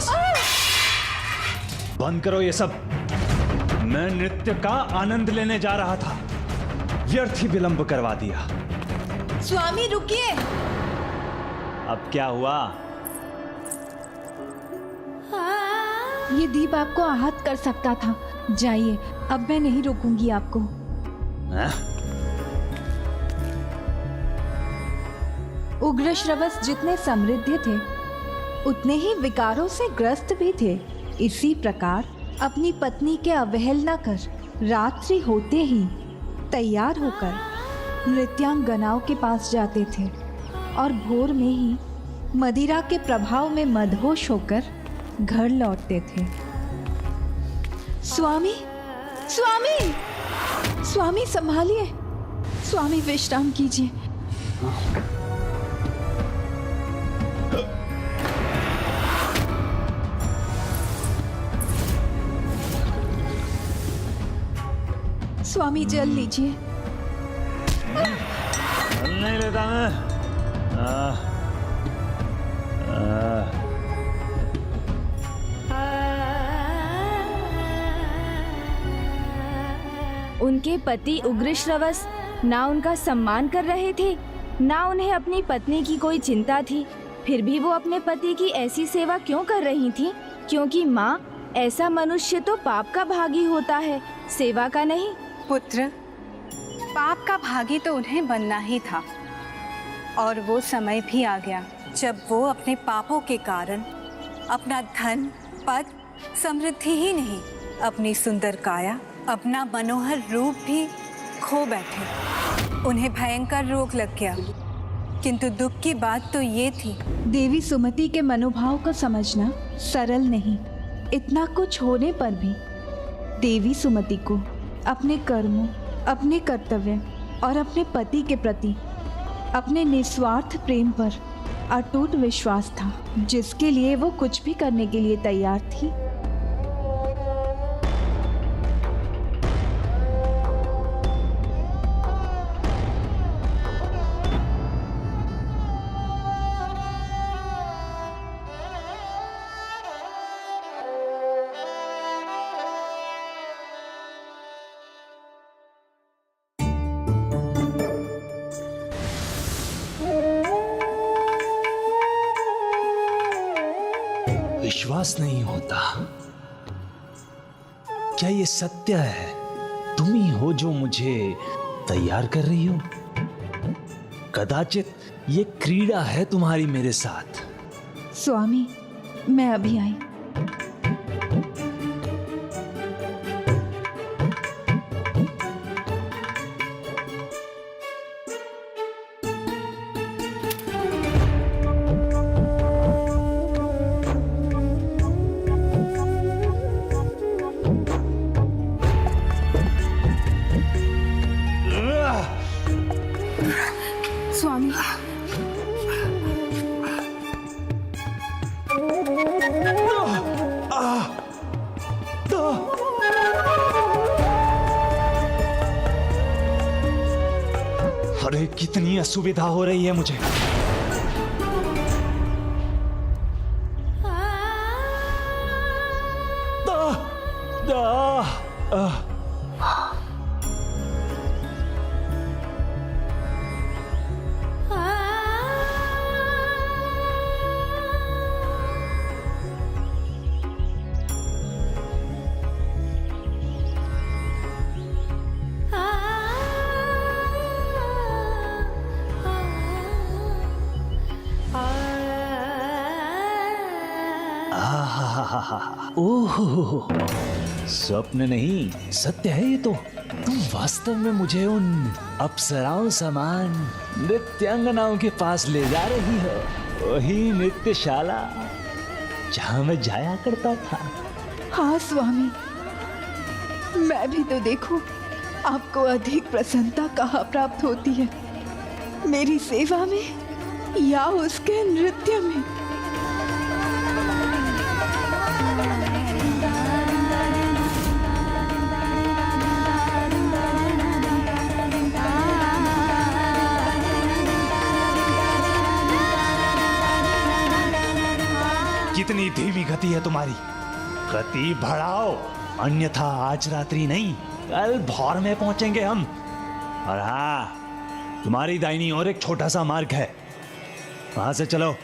बस बंद करो ये सब। मैं नृत्य का आनंद लेने जा रहा था, व्यर्थ ही विलंब करवा दिया। स्वामी रुकिए। अब क्या हुआ? ये दीप आपको आहत कर सकता था। जाइए, अब मैं नहीं रोकूंगी आपको। उग्रश्रवस जितने समृद्ध थे उतने ही विकारों से ग्रस्त भी थे। इसी प्रकार अपनी पत्नी के अवहेलना कर रात्रि होते ही तैयार होकर नृत्यांगनाओं के पास जाते थे और भोर में ही मदिरा के प्रभाव में मदहोश होकर घर लौटते थे। स्वामी, स्वामी, स्वामी संभालिए। स्वामी विश्राम कीजिए। स्वामी जल लीजिए। नहीं लेता मैं। उनके पति उग्रश्रवस ना उनका सम्मान कर रहे थे, ना उन्हें अपनी पत्नी की कोई चिंता थी। फिर भी वो अपने पति की ऐसी सेवा क्यों कर रही थी? क्योंकि माँ, ऐसा मनुष्य तो पाप का भागी होता है, सेवा का नहीं। पुत्र, पाप का भागी तो उन्हें बनना ही था और वो समय भी आ गया जब वो अपने पापों के कारण अपना धन, पद, समृद्धि ही नहीं, अपनी सुंदर काया, अपना मनोहर रूप भी खो बैठे। उन्हें भयंकर रोग लग गया। किंतु दुख की बात तो ये थी, देवी सुमति के मनोभाव को समझना सरल नहीं। इतना कुछ होने पर भी देवी सुमति को अपने कर्मों, अपने कर्तव्य और अपने पति के प्रति अपने निस्वार्थ प्रेम पर अटूट विश्वास था, जिसके लिए वो कुछ भी करने के लिए तैयार थी। विश्वास नहीं होता। क्या ये सत्य है? तुम ही हो जो मुझे तैयार कर रही हो? कदाचित ये क्रीड़ा है तुम्हारी मेरे साथ। स्वामी, मैं अभी आई। स्वामी, अरे कितनी असुविधा हो रही है मुझे। ओह, स्वप्न नहीं, सत्य है ये तो। तुम वास्तव में मुझे उन अप्सराओं समान नृत्यांगनाओं के पास ले जा रही हो। वही नृत्यशाला जहां मैं जाया करता था। हाँ स्वामी, मैं भी तो देखूं आपको अधिक प्रसन्नता कहाँ प्राप्त होती है, मेरी सेवा में या उसके नृत्य में। कितनी धीमी गति है तुम्हारी। गति बढ़ाओ, अन्यथा आज रात्रि नहीं कल भोर में पहुंचेंगे हम। और हाँ, तुम्हारी दाहिनी ओर एक छोटा सा मार्ग है, वहां से चलो।